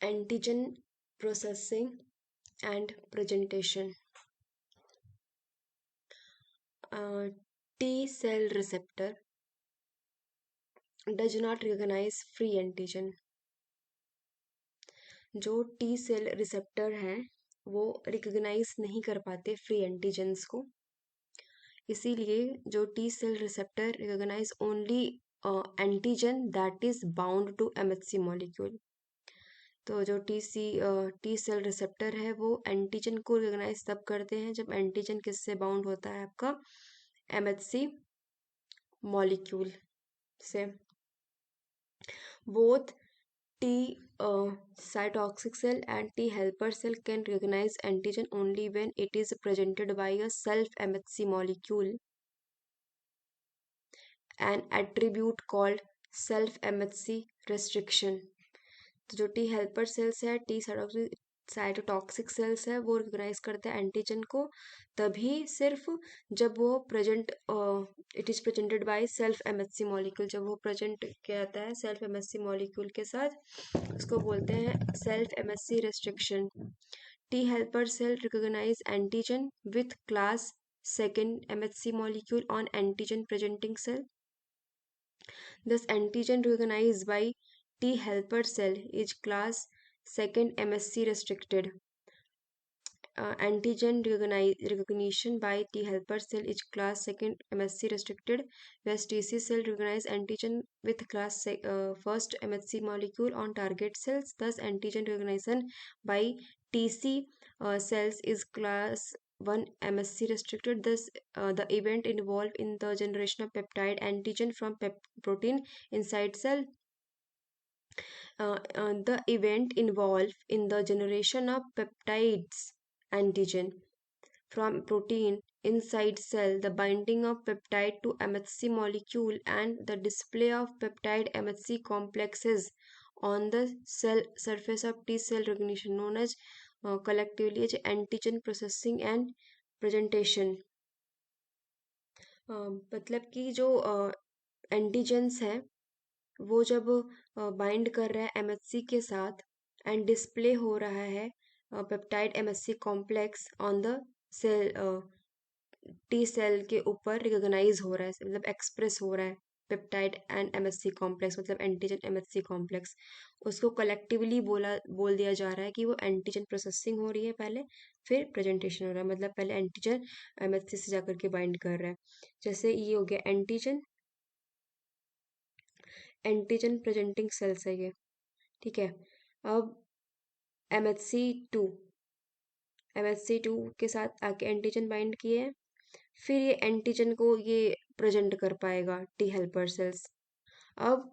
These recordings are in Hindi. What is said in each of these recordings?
Antigen processing and presentation. T cell receptor does not recognize free antigen. जो टी सेल रिसेप्टर हैं वो रिकग्नाइज नहीं कर पाते फ्री एंटीजेंस को, इसीलिए जो T cell receptor recognize only antigen that is bound to MHC molecule. तो जो टी सेल रिसेप्टर है वो एंटीजन को रिकग्नाइज तब करते हैं जब एंटीजन किससे बाउंड होता है, आपका एमएचसी मॉलिक्यूल से। Both T cytotoxic cell and T helper cell can recognize antigen only when it is presented by a self-MHC molecule, an attribute called self-MHC restriction. तो जो टी हेल्पर सेल्स है, टी साइटोटॉक्सिक सेल्स है, वो रिकॉग्नाइज करते हैं एंटीजन को तभी सिर्फ जब वो present it is presented by self MHC molecule. जब वो प्रेजेंट किया जाता है सेल्फ एमएचसी मॉलिक्यूल के साथ, उसको बोलते हैं self MHC restriction. T helper cell recognize antigen with class second MHC molecule on antigen presenting cell. Thus, antigen recognized by T helper cell is class 2 MSC restricted. Antigen recognition by T helper cell is class 2 MSC restricted, whereas TC cell recognize antigen with class 1st MSC molecule on target cells. Thus, antigen recognition by TC cells is class 1 MSC restricted. Thus, the event involved in the generation of peptide antigen from protein inside cell. The event involved in the generation of peptides antigen from protein inside cell, the binding of peptide to MHC molecule, and the display of peptide MHC complexes on the cell surface of T cell recognition, known as collectively as antigen processing and presentation. मतलब कि जो एंटीजेंस है वो जब बाइंड कर रहा है एमएचसी के साथ एंड डिस्प्ले हो रहा है peptide MHC complex on the cell, T cell के ऊपर रिकॉग्नाइज हो रहा है, मतलब एक्सप्रेस हो रहा है पेप्टाइड एंड एमएचसी कॉम्प्लेक्स, मतलब एंटीजन एमएचसी कॉम्प्लेक्स, उसको कलेक्टिवली बोल दिया जा रहा है कि वो एंटीजन प्रोसेसिंग हो रही है पहले, फिर प्रेजेंटेशन हो रहा है, मतलब पहले एंटीजन एमएचसी से जाकर के बाइंड कर रहा है। जैसे ये हो गया एंटीजन प्रेजेंटिंग सेल्स है ये, ठीक है। अब MHC2 के साथ आके एंटीजन बाइंड किए हैं, फिर ये एंटीजन को ये प्रेजेंट कर पाएगा टी हेल्पर सेल्स। अब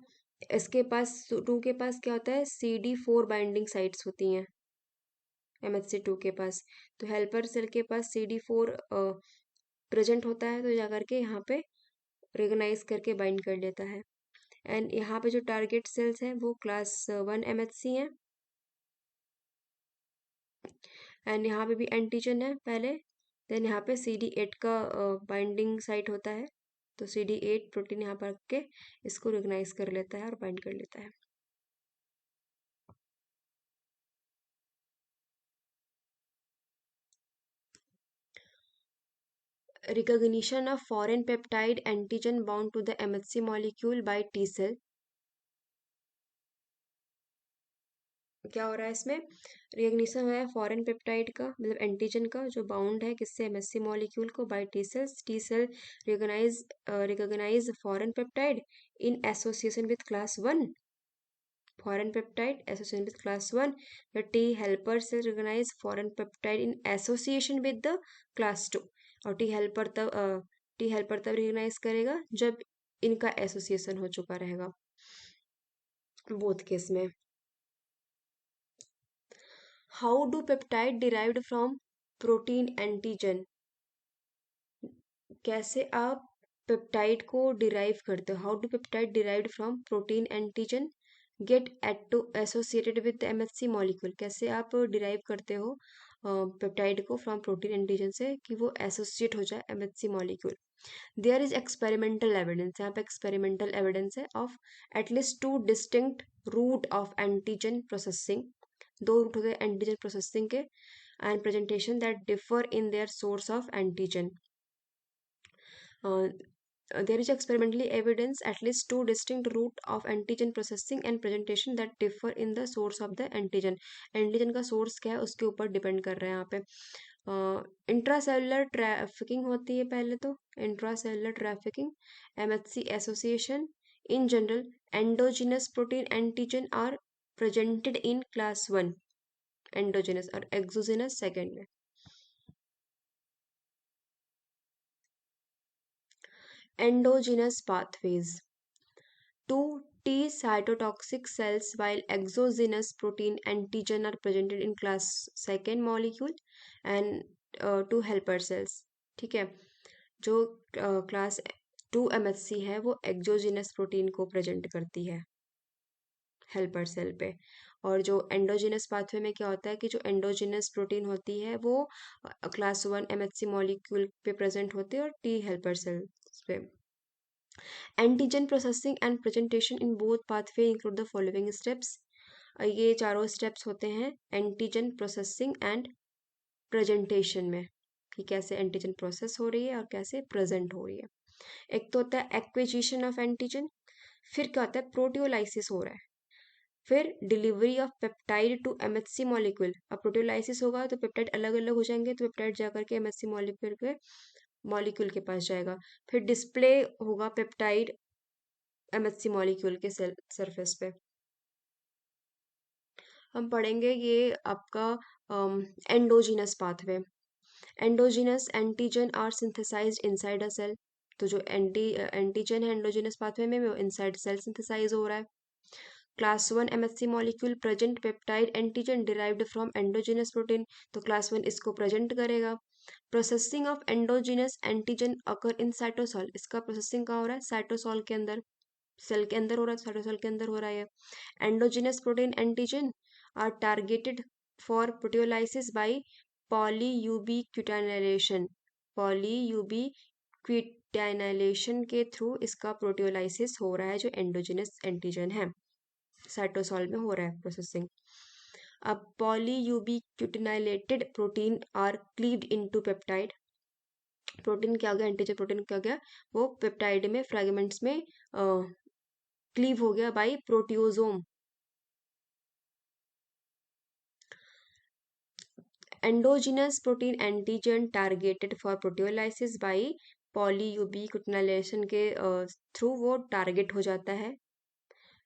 इसके पास टू के पास क्या होता है, CD4 बाइंडिंग साइट्स होती हैं MHC2 के पास, तो हेल्पर सेल के पास CD4 प्रेजेंट होता है, तो जाकर के यहाँ पे रिकॉग्नाइज करके बाइंड कर लेता है। एंड यहाँ पे जो टारगेट सेल्स हैं वो क्लास 1 MHC हैं, एंड यहाँ पे भी एंटीजन है पहले, देन यहाँ पे CD8 का बाइंडिंग साइट होता है, तो CD8 प्रोटीन यहाँ पर रख के इसको रिकॉग्नाइज कर लेता है और बाइंड कर लेता है। Recognition of foreign peptide antigen bound to the MHC molecule by T cell. क्या हो रहा है इसमें, रिकग्निशन है फॉरेन पेप्टाइड का, मतलब एंटीजन का जो बाउंड है किससे, एमएचसी मॉलिक्यूल को, by T cells. T cell recognize foreign peptide in association with class 1, foreign peptide association with class 1. The T helper cell recognize foreign peptide in association with the class 2, और टी हेल्पर तब रिकॉग्नाइज करेगा जब इनका एसोसिएशन हो चुका रहेगा बोथ केस में। How do peptide derived from protein antigen, कैसे आप पेप्टाइड को डिराइव करते हो, how do peptide derived from protein antigen get associated with MHC molecule, कैसे आप डिराइव करते हो पेप्टाइड को फ्रॉम प्रोटीन एंटीजन से कि वो एसोसिएट हो जाए MHC molecule. There is experimental evidence, यहाँ पे एक्सपेरिमेंटल एविडेंस है of at least 2 distinct route of antigen processing दो रूट होते हैं एंटीजन प्रोसेसिंग के and presentation that differ in their source of antigen. There is experimentally evidence at least two distinct route of antigen processing and presentation that differ in the source of the antigen. Antigen का सोर्स क्या है उसके ऊपर डिपेंड कर रहा है यहाँ पे. इंट्रासेलुलर ट्रैफिकिंग होती है पहले तो. Intracellular trafficking, MHC association. In general endogenous protein antigen are presented in class 1 endogenous और एक्सोजिनस सेकेंड में. Endogenous pathways. Two T cytotoxic cells while exogenous protein antigen are presented in class second molecule and two helper cells. ठीक है. जो क्लास 2 MHC है वो एक्सोजिनस प्रोटीन को प्रेजेंट करती है हेल्पर सेल पे. और जो एंडोजिनस पाथवे में क्या होता है कि जो एंडोजिनस प्रोटीन होती है वो क्लास 1 MHC मॉलिक्यूल पे प्रेजेंट होती है और टी हेल्पर सेल्स पे. Antigen processing and presentation in both pathway include the following steps. ये चारों स्टेप्स होते हैं एंटीजन प्रोसेसिंग एंड प्रेजेंटेशन में कि कैसे एंटीजन प्रोसेस हो रही है और कैसे प्रेजेंट हो रही है. एक तो होता है एक्विजिशन ऑफ एंटीजन, फिर क्या होता है प्रोटियोलाइसिस हो रहा है, फिर delivery of peptide to MHC molecule. अब प्रोटियोलाइसिस होगा तो पेप्टाइड अलग अलग हो जाएंगे तो पेप्टाइड जाकर के एमएचसी मॉलिक्यूल के पास जाएगा. फिर डिस्प्ले होगा पेप्टाइड एमएचसी मॉलिक्यूल के सेल सरफेस पे. हम पढ़ेंगे ये आपका endogenous pathway. Endogenous antigen are synthesized inside a cell. तो जो एंटीजन है एंडोजिनस पाथवे में वो इनसाइड सेल सिंथेसाइज हो रहा है. Class 1 MHC molecule present peptide antigen derived from endogenous protein. तो क्लास 1 इसको प्रेजेंट करेगा. Processing of endogenous antigen occur in cytosol. इसका प्रोसेसिंग कहाँ हो रहा है? साइटोसॉल के अंदर. सेल के अंदर हो रहा है, साइटोसॉल के अंदर हो रहा है. Endogenous protein antigen are targeted for proteolysis by polyubiquitylation. Polyubiquitylation के थ्रू इसका प्रोटियोलाइसिस हो रहा है जो एंडोजिनस एंटीजन है. साइटोसॉल में हो रहा है प्रोसेसिंग. अब polyubiquitinylated protein are cleaved into peptide. Protein क्या हो गया? एंटीजन प्रोटीन क्या हो गया? वो पेप्टाइड में फ्रेगमेंट्स में क्लीव हो गया by proteasome. Endogenous protein antigen targeted for proteolysis by polyubiquitinylation के थ्रू वो टारगेट हो जाता है.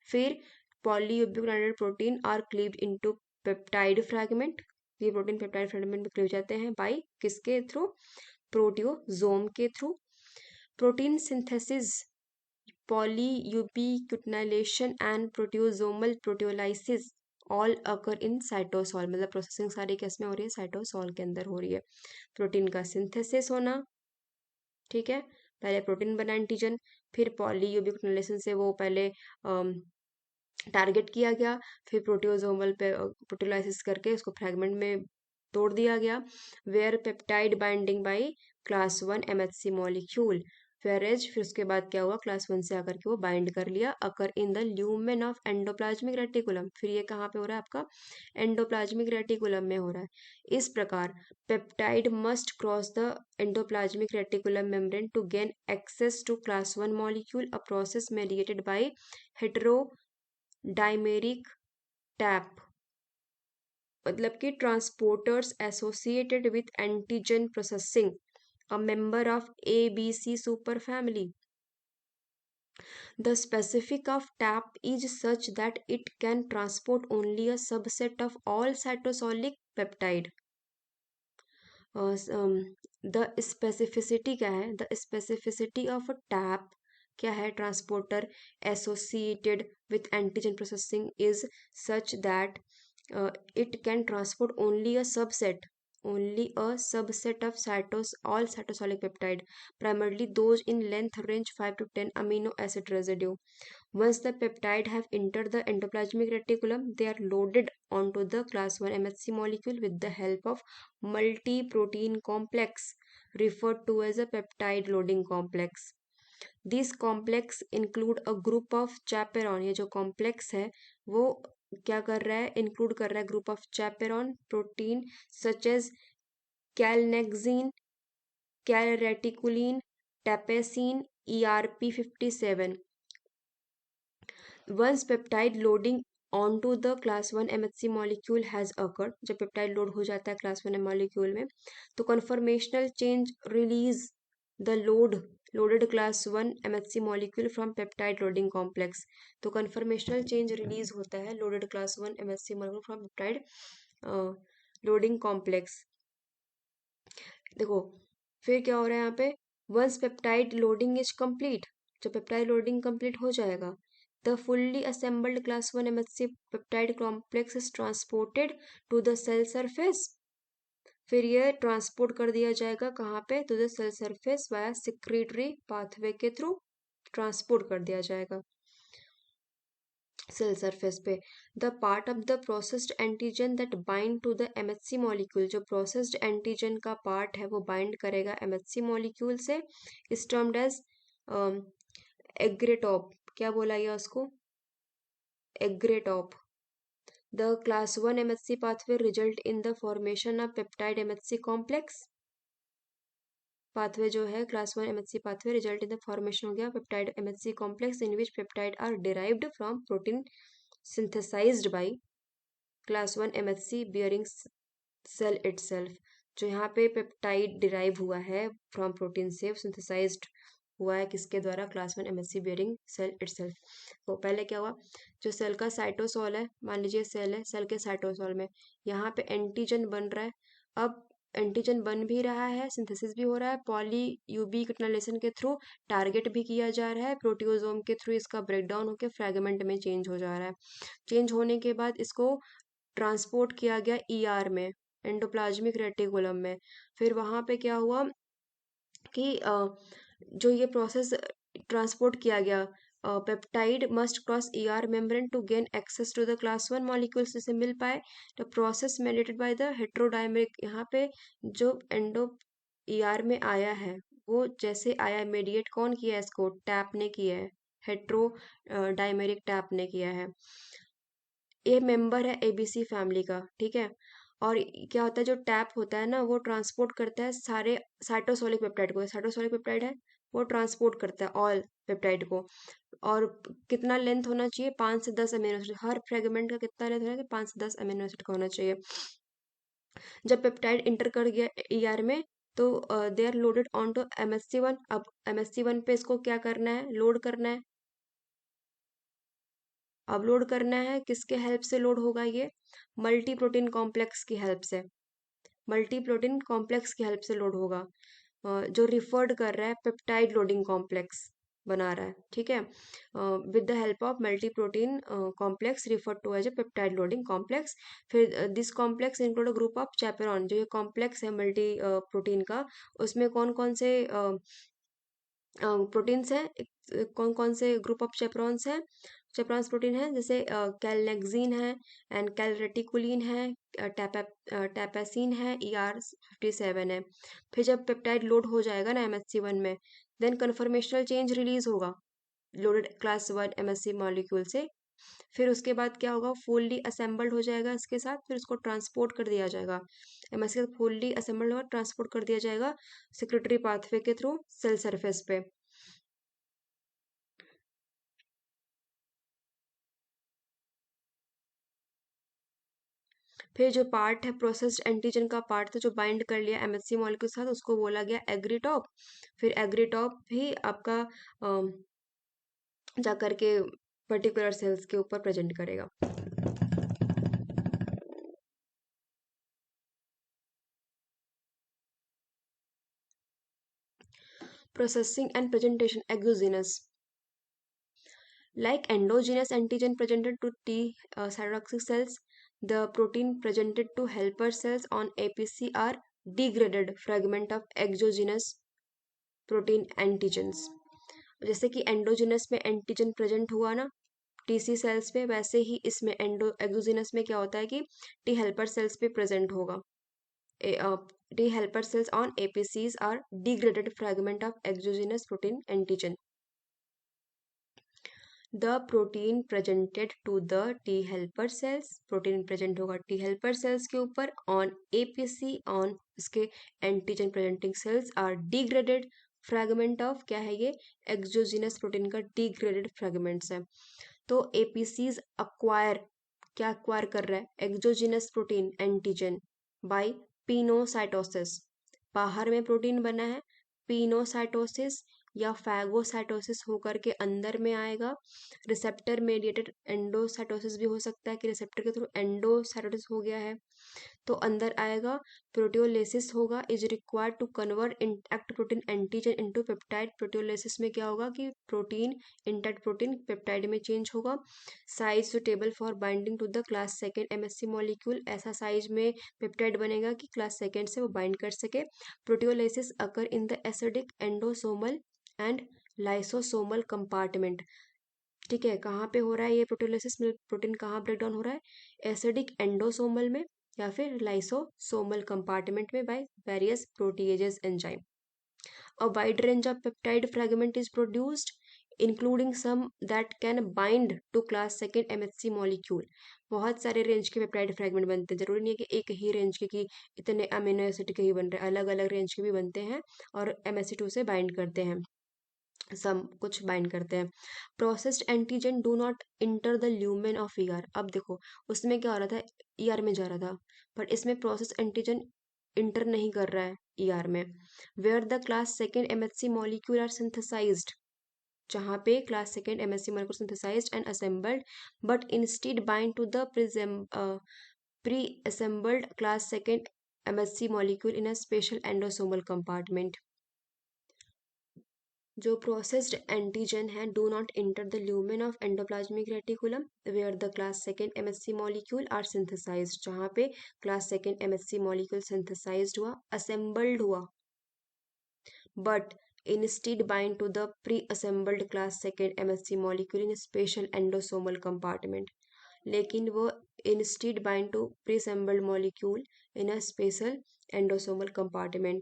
फिर polyubiquitinylated protein are cleaved into peptide fragment. ये प्रोटीन पेप्टाइड फ्रैगमेंट में क्लीव जाते हैं बाय किसके थ्रू? प्रोटियोजोम के through. Protein synthesis, polyubiquitinylation and proteasomal proteolysis all occur in cytosol. मतलब प्रोसेसिंग सारी किस में हो रही है? साइटोसॉल के अंदर हो रही है. प्रोटीन का सिंथेसिस होना, ठीक है, पहले प्रोटीन बना एंटीजन, फिर पॉलीयूबिक्विटिनाइलेशन से वो पहले टारगेट किया गया, फिर प्रोटियोजोमल पे प्रोटियोलाइसिस करके उसको फ्रैगमेंट में तोड़ दिया गया. Where peptide binding by class 1 MHC molecule. Whereas फिर उसके बाद क्या हुआ? क्लास 1 से आकर के वो बाइंड कर लिया. Occur in the lumen of endoplasmic reticulum. फिर ये कहाँ पे हो रहा है? आपका एंडोप्लाज्मिक रेटिकुलम में हो रहा है. इस प्रकार peptide must cross the endoplasmic reticulum membrane to gain access to class 1 molecule, a process mediated by heterodimeric TAP. मतलब कि transporters associated with antigen processing, a member of ABC superfamily. The specific of TAP is such that it can transport only a subset of all cytosolic peptide. The specificity क्या है? The specificity of a TAP क्या है? Transporter associated with antigen processing is such that it can transport only a subset of all cytosolic peptide, primarily those in length range 5 to 10 amino acid residue. Once the peptide have entered the endoplasmic reticulum, they are loaded onto the class 1 MHC molecule with the help of multi-protein complex referred to as a peptide loading complex. These complex include a group of chaperone. ये जो complex है वो क्या कर रहा है, इंक्लूड कर रहा है group of chaperone protein such as calnexin, calreticulin, tapasin, ERP57. Once peptide loading onto the class 1 MHC molecule has occurred, जब पेप्टाइड लोड हो जाता है क्लास 1 मॉलिक्यूल में, तो conformational change release the loaded class 1 MHC molecule from peptide loading complex. तो कन्फर्मेशनल चेंज रिलीज होता है loaded class 1 MHC molecule from peptide loading complex. देखो फिर क्या हो रहा है यहाँ पे, once peptide loading is complete, जब पेप्टाइड लोडिंग कंप्लीट हो जाएगा, the fully assembled class 1 MHC peptide complex is transported to the cell surface. फिर ये ट्रांसपोर्ट कर दिया जाएगा कहाँ पे, to the cell surface via secretory pathway के थ्रू ट्रांसपोर्ट कर दिया जाएगा सेल सरफेस पे. The part of the processed antigen that bind to the MHC molecule, जो प्रोसेस्ड एंटीजन का पार्ट है वो बाइंड करेगा MHC मॉलिक्यूल से, इस टर्म्ड एज एग्रेटॉप. क्या बोला ये उसको, agretope. The class 1 MHC pathway result in the formation of peptide MHC complex. Pathway जो है class 1 MHC pathway result in the formation हो गया peptide MHC complex in which peptide are derived from protein synthesized by class 1 MHC bearing cell itself. जो यहाँ पे पेप्टाइड डिराइव हुआ है फ्रॉम प्रोटीन से, सिंथेसाइज्ड हुआ है किसके द्वारा, class 1 MHC bearing cell itself. तो पहले क्या हुआ, जो सेल का साइटोसोल है, मान लीजिए सेल है, सेल के साइटोसोल में यहाँ पे एंटीजन बन रहा है. अब एंटीजन बन भी रहा है, सिंथेसिस भी हो रहा है, पॉली यूबिक इटनलेशन के थ्रू टारगेट भी किया जा रहा है, प्रोटियोजोम के थ्रू इसका ब्रेकडाउन होकर फ्रेगमेंट में चेंज हो जा रहा है. चेंज होने के बाद इसको ट्रांसपोर्ट किया गया ER में, एंडोप्लाज्मिक रेटिकुलम में. फिर वहाँ पे क्या हुआ कि जो ये प्रोसेस ट्रांसपोर्ट किया गया, peptide must cross ER membrane to gain access to the class 1 molecules से मिल पाए. The process mediated by the heterodimeric, यहाँ पे जो एंडो ER में आया है वो जैसे आया, मेडिएट कौन किया है इसको, टैप ने किया है, हेट्रो डाइमेरिक टैप ने किया है. ये मेंबर है ABC फैमिली का, ठीक है. और क्या होता है, जो टैप होता है ना वो ट्रांसपोर्ट करता है सारे साइटोसोलिक पेप्टाइड को, साइटोसोलिक पेप्टाइड है वो ट्रांसपोर्ट करता है ऑल पेप्टाइड को. और कितना लेंथ होना चाहिए, 5 से 10 अमीनो एसिड, हर फ्रेगमेंट का कितना लेंथ होना चाहिए, 5 से 10 अमीनो एसिड का होना चाहिए. जब पेप्टाइड इंटर कर गया ER में तो they are loaded on to MHC1. अब MHC1 पे इसको क्या करना है, लोड करना है. अब लोड करना है किसके हेल्प से लोड होगा ये, मल्टी प्रोटीन कॉम्प्लेक्स की हेल्प से, मल्टी प्रोटीन कॉम्प्लेक्स की हेल्प से लोड होगा, जो रिफर्ड कर रहा है पेप्टाइड लोडिंग कॉम्प्लेक्स बना रहा है, ठीक है. With the help of multi protein complex referred to as a peptide loading complex. फिर this complex include a group of chaperone, जो ये कॉम्प्लेक्स है मल्टी प्रोटीन का, उसमें कौन कौन से प्रोटीन्स हैं, कौन कौन से ग्रुप ऑफ चेप्रॉन्स हैं, चेप्रॉन्स प्रोटीन है, जैसे कैलनेक्सिन है एंड कैलरेटिकुलिन है, टैपेसिन है, ER57 है. फिर जब पेप्टाइड लोड हो जाएगा ना MHC1 में, देन कन्फर्मेशनल चेंज रिलीज होगा लोडेड क्लास 1 MHC मॉलिक्यूल से. फिर उसके बाद क्या होगा, फुल्ली असेंबल्ड हो जाएगा इसके साथ, फिर उसको ट्रांसपोर्ट कर दिया जाएगा, MHC फुल्ली असेंबल्ड होगा, ट्रांसपोर्ट कर दिया जाएगा सिक्रेटरी पाथवे के थ्रू सेल सरफेस पे. फिर जो पार्ट है प्रोसेस्ड एंटीजन का पार्ट था जो बाइंड कर लिया MHC मॉलिक्यूल के साथ, उसको बोला गया एग्रीटॉप. फिर एग्रीटॉप भी आपका जा करके पर्टिकुलर सेल्स के ऊपर प्रेजेंट करेगा. Processing and presentation exogenous. Like endogenous antigen presented to T cytotoxic cells, the protein presented to helper cells on APC are degraded fragment of exogenous protein antigens. जैसे कि एंडोजिनस में एंटीजन प्रेजेंट हुआ ना TC सेल्स पे, वैसे ही इसमें एक्सोजिनस में क्या होता है कि T हेल्पर सेल्स पे प्रेजेंट होगा. T helper cells on APCs are degraded fragment of exogenous protein antigen. The protein presented to the T helper cells, protein present होगा टी हेल्पर सेल्स के ऊपर ऑन एपीसी ऑन इसके antigen presenting cells are degraded fragment of, क्या है ये, एक्सोजिनस प्रोटीन का डिग्रेडेड फ्रैगमेंट्स है। तो एपीसीज अक्वायर, क्या अक्वायर कर रहा है, exogenous protein antigen by pinocytosis, बाहर में प्रोटीन बना है, पिनोसाइटोसिस या फैगोसाइटोसिस होकर के अंदर में आएगा। रिसेप्टर मेडिएटेड एंडोसाइटोसिस भी हो सकता है कि रिसेप्टर के थ्रू एंडोसाइटोसिस हो गया है, तो अंदर आएगा। प्रोटियोलिसिस होगा, is required to convert intact protein antigen into peptide. Proteolysis में क्या होगा कि प्रोटीन, इंटैक्ट प्रोटीन पेप्टाइड में चेंज होगा। Size suitable for binding to the class second MSc molecule, ऐसा साइज में पेप्टाइड बनेगा कि क्लास सेकेंड से वो बाइंड कर सके। Proteolysis occur in the acidic endosomal and lysosomal compartment. ठीक है, कहाँ पे हो रहा है ये प्रोटियोलिसिस में, प्रोटीन कहाँ ब्रेक डाउन हो रहा है, एसिडिक एंडोसोमल में या फिर लाइसोसोमल कंपार्टमेंट में by various proteases enzyme. A wide range of peptide fragment is produced, including some that can bind to class second MHC molecule. बहुत सारे रेंज के पेप्टाइड फ्रैगमेंट बनते हैं, जरूरी नहीं है कि एक ही रेंज के कि इतने अमीनो एसिड के ही बन रहे हैं, अलग अलग रेंज के भी बनते हैं और MSC2 से बाइंड करते हैं, सब कुछ बाइंड करते हैं। Processed antigen do not enter the lumen of ER. अब देखो उसमें क्या हो रहा था, ईआर में जा रहा था, बट इसमें प्रोसेस एंटीजन इंटर नहीं कर रहा है ईआर में। Where the class second MHC molecule are synthesized, जहाँ पे class second MHC molecule synthesized and assembled, but instead bind to the pre assembled class second MHC molecule in a special endosomal compartment. जो प्रोसेस्ड एंटीजन है do not enter the lumen of endoplasmic reticulum where the class second MHC molecule are synthesized, जहाँ पे class second MHC molecule synthesized हुआ, असेंबल्ड हुआ, but instead bind to the pre-assembled class second MSC molecule in a special endosomal compartment, लेकिन वो instead bind to pre-assembled molecule in a special endosomal compartment.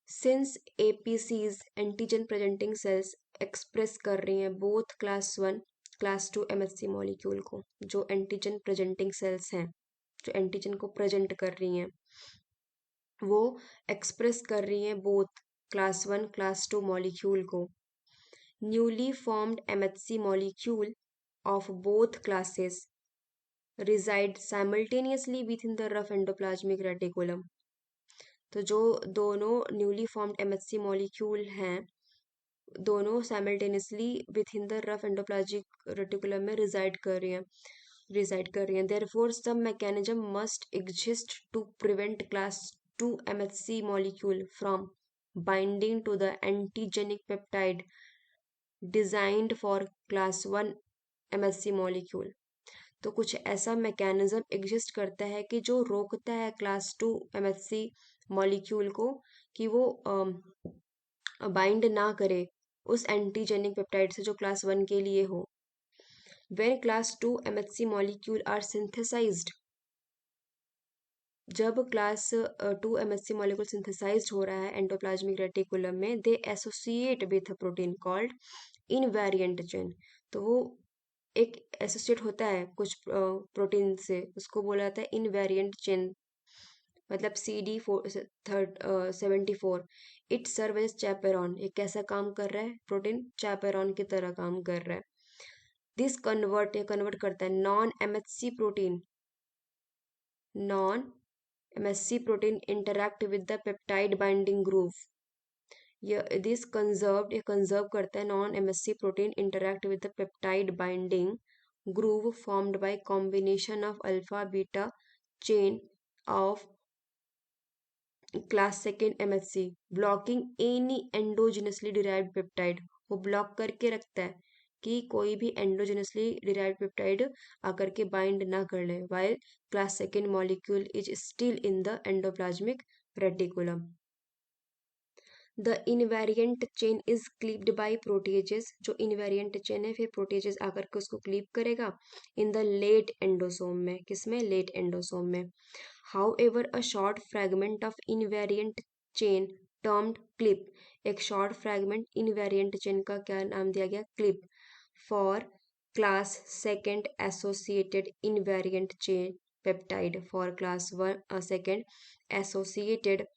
Since APCs antigen presenting sales express कर रही हैं both class 1 class 2 MSC molecule को, जो एंटीजन प्रेजेंटिंग सेल्स हैं जो एंटीजन को प्रेजेंट कर रही हैं, वो एक्सप्रेस कर रही हैं बोथ क्लास 1 क्लास 2 मॉलिक्यूल को। Newly formed MHC molecule of both classes reside simultaneously within the rough endoplasmic reticulum। तो जो दोनों न्यूली फॉर्म्ड MHC मॉलिक्यूल हैं, दोनों simultaneously within the rough endoplasmic reticulum में रिजाइड कर रही हैं। Therefore some mechanism must exist to prevent class 2 MHC molecule from binding to the antigenic peptide designed for class 1 MHC molecule. तो कुछ ऐसा मैकेनिज्म एग्जिस्ट करता है कि जो रोकता है क्लास 2 MHC मॉलिक्यूल को कि वो बाइंड ना करे उस एंटीजेनिक पेप्टाइड से जो क्लास 1 के लिए हो। When class 2 MHC molecule are synthesized, जब क्लास 2 MHC मॉलिक्यूल सिंथेसाइज्ड हो रहा है एंडोप्लाज्मिक रेटिकुलम में, they associate with a protein called invariant chain. तो वो एक एसोसिएट होता है कुछ प्रोटीन से, उसको बोला जाता है इनवेरिएंट चेन, मतलब CD74। इट सर्व एज चैपेरॉन, ये कैसा काम कर रहा है, प्रोटीन चैपेरॉन की तरह काम कर रहा है। दिस कन्वर्ट, ये कन्वर्ट करता है non MSC protein interact with the peptide binding groove. This conserved, ये कंजर्व करता है non MSC protein interact with the peptide binding groove formed by combination of alpha beta chain of class second MHC blocking any endogenously derived peptide। वो ब्लॉक करके रखता है कि कोई भी एंडोजेनसली डिराइव्ड पेप्टाइड आकर के बाइंड ना कर ले, while class second molecule is still in the endoplasmic reticulum। The invariant chain is clipped by proteases, जो इनवेरिएंट चेन है फिर प्रोटीजेस आकर के उसको क्लीप करेगा इन द लेट एंडोसोम में, किसमें, लेट एंडोसोम में। How ever a short fragment of invariant chain termed clip, एक शॉर्ट फ्रैगमेंट इनवेरिएंट चेन का क्या नाम दिया गया, clip, for class second associated invariant chain peptide for class 1 second associated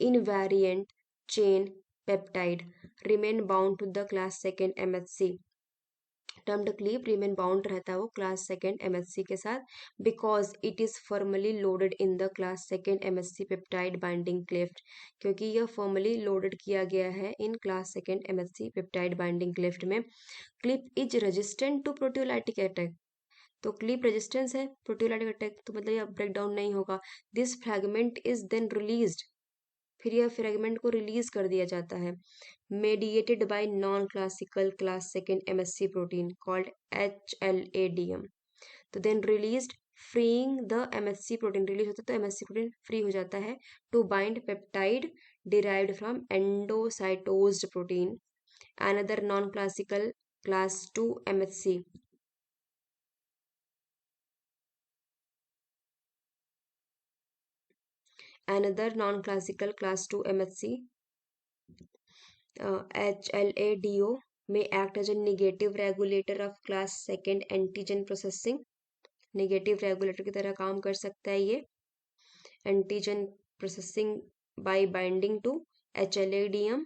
invariant chain peptide remain bound to the class second MHC termed cleave remain bound रहता है वो क्लास सेकेंड एमएचसी के साथ because it is formally loaded in the class second MHC peptide binding cleft क्योंकि यह फॉर्मली लोडेड किया गया है in class second MHC peptide binding cleft में clip is resistant to proteolytic attack तो क्लिप रेजिस्टेंस है प्रोटियोलाइटिक अटैक तो मतलब यह ब्रेक डाउन नहीं होगा this fragment is then released फिर यह फ्रैगमेंट को रिलीज कर दिया जाता है mediated by non-classical class second MSC protein called HLA-DM तो then released freeing the MSC protein release होता है तो MSC protein free हो जाता है to bind peptide derived from endocytosed protein another non-classical class 2 MSC another non-classical class 2 MSC HLA-DO may act as a negative regulator of class second antigen processing negative regulator की तरह काम कर सकता है ये antigen processing by binding to HLA-DM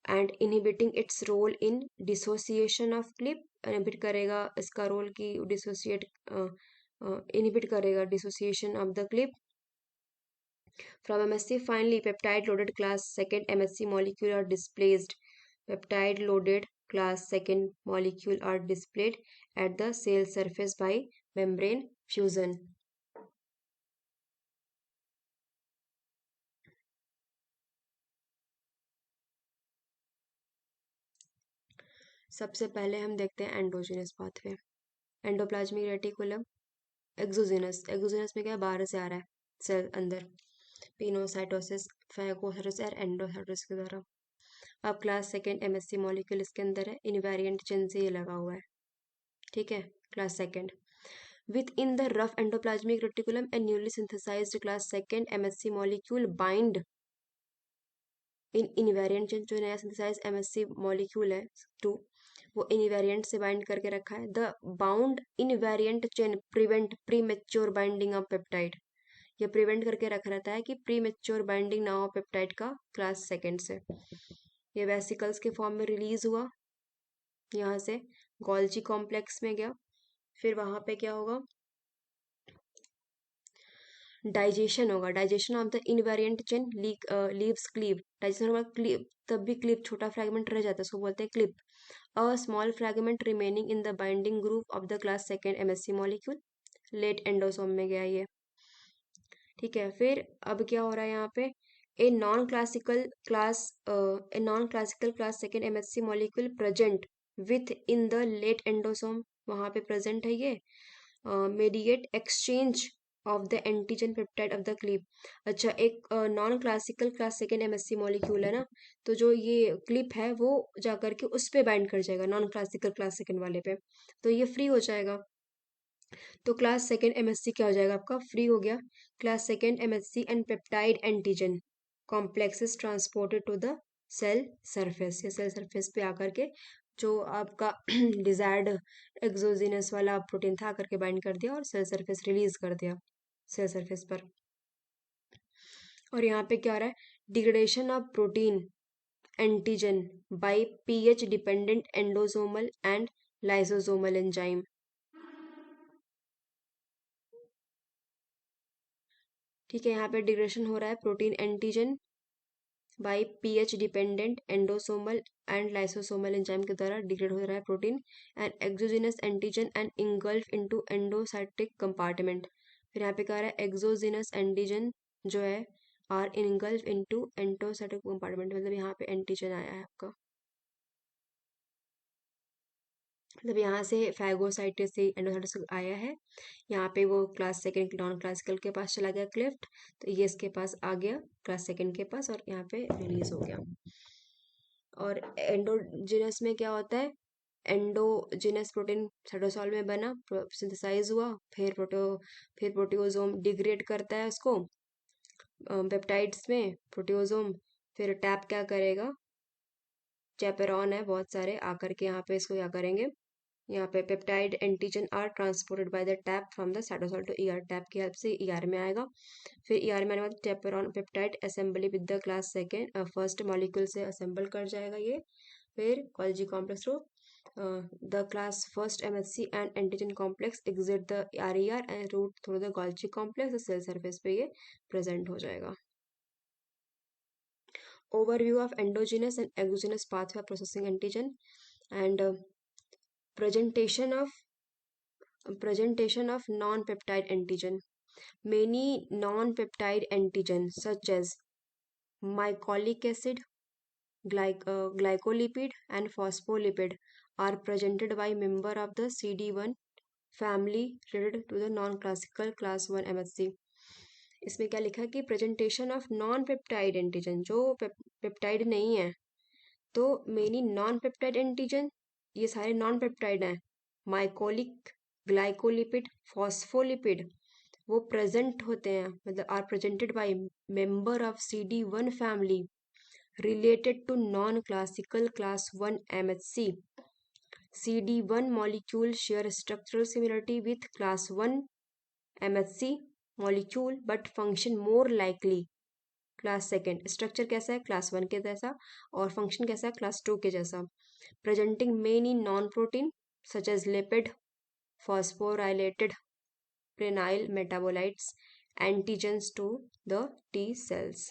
and inhibiting its role in dissociation of clip inhibit करेगा इसका रोल की डिसोसिएट इनहिबिट करेगा dissociation of the clip From MSC, finally, peptide loaded class second MSC molecule are displaced. Peptide loaded class second molecule are displayed at the cell surface by membrane fusion. सबसे पहले हम देखते हैं endogenous pathway endoplasmic reticulum exogenous में क्या बाहर से आ रहा है सेल अंदर पिनोसाइटोसिस फैगोसाइटोसिस और एंडोसाइटोसिस के द्वारा अब क्लास सेकेंड एमएससी मॉलिक्यूल इसके अंदर है इनवेरिएंट चिन्ह से ये लगा हुआ है ठीक है class second within the rough endoplasmic reticulum a newly synthesized class second MSc molecule bind in invariant chain जो नया सिंथेसाइज एमएससी मॉलिक्यूल है टू वो इनवेरिएंट से बाइंड करके रखा है the bound invariant chain prevent premature binding of peptide ये प्रिवेंट करके रख रहता है कि प्री मेच्योर बाइंडिंग ना हो पेप्टाइड का क्लास सेकेंड से ये वेसिकल्स के फॉर्म में रिलीज हुआ यहाँ से गोल्जी कॉम्प्लेक्स में गया फिर वहां पे क्या होगा डाइजेशन होगा digestion of the invariant chain leaves cleave digestion होगा क्लीव तब भी क्लिप छोटा फ्रैगमेंट रह जाता है उसको बोलते हैं clip a small fragment remaining in the binding group of the class second MSc molecule late endosome में गया ये ठीक है फिर अब क्या हो रहा है यहाँ पे a non classical class second MSc molecule present within the late endosome वहां पे प्रेजेंट है ये mediate exchange of the antigen peptide of the clip अच्छा एक non classical class second MSc molecule है ना तो जो ये क्लिप है वो जाकर के उस पे बाइंड कर जाएगा नॉन क्लासिकल क्लास सेकेंड वाले पे तो ये फ्री हो जाएगा तो क्लास सेकेंड एमएससी क्या हो जाएगा आपका फ्री हो गया class second MSC and peptide antigen complex is transported to the cell surface या सेल सरफेस पे आकर के जो आपका डिजायर्ड एक्सोजिनस वाला प्रोटीन था आकर के बाइंड कर दिया और सेल सरफेस रिलीज कर दिया सेल सरफेस पर और यहाँ पे क्या हो रहा है degradation of protein antigen by pH dependent endosomal and lysosomal enzyme ठीक है यहाँ पे डिग्रेडेशन हो रहा है protein antigen by pH dependent endosomal and lysosomal enzyme के द्वारा डिग्रेड हो रहा है protein and exogenous antigen and engulf into endocytic compartment फिर यहाँ पे क्या रहा है एक्सोजिनस एंटीजन जो है are engulf into endocytic compartment मतलब यहाँ पे एंटीजन आया है आपका मतलब यहाँ से फैगोसाइटिस से एंडोसाइटिस आया है यहाँ पे वो क्लास सेकेंड नॉन क्लासिकल के पास चला गया क्लेफ्ट तो ये इसके पास आ गया क्लास सेकेंड के पास और यहाँ पे रिलीज हो गया और एंडोजिनस में क्या होता है एंडोजिनस प्रोटीन साइटोसॉल में बना सिंथेसाइज हुआ फिर प्रोटियोजोम डिग्रेड करता है उसको पेप्टाइड्स में प्रोटियोजोम फिर टैप क्या करेगा चैपेरॉन है बहुत सारे आकर के यहाँ पे इसको क्या करेंगे, यहाँ पे peptide antigen are transported by the TAP from the cytosol to ER, TAP की हेल्प से ईआर में आएगा। फिर ईआर में आने के बाद chaperone peptide assembly with the class second first molecule से असेंबल कर जाएगा ये। फिर Golgi complex through the class first MHC and antigen complex exit the RER and route through the Golgi complex, cell surface पे ये प्रेजेंट हो जाएगा। Overview of endogenous and exogenous pathway of processing antigen and presentation of non-peptide antigen. Many non-peptide antigens such as mycolic acid, glycolipid and phospholipid are presented by member of the CD1 family related to the non-classical class 1 MHC. इसमें क्या लिखा है कि presentation of non peptide antigen, जो पेप्टाइड नहीं है, तो मेनी नॉन पेप्टाइड एंटीजन, ये सारे नॉन पेप्टाइड हैं, माइकोलिक, ग्लाइकोलिपिड, फॉस्फोलिपिड, वो प्रेजेंट होते हैं, मतलब are presented by member of CD1 family related to non-classical class 1 MHC. CD1 molecule share structural similarity with class 1 MHC molecule but function more likely class second. Structure कैसा है क्लास 1 के जैसा और फंक्शन कैसा है क्लास 2 के जैसा। Presenting many non protein such as lipid, phosphorylated prenyl metabolites, antigens to the T cells.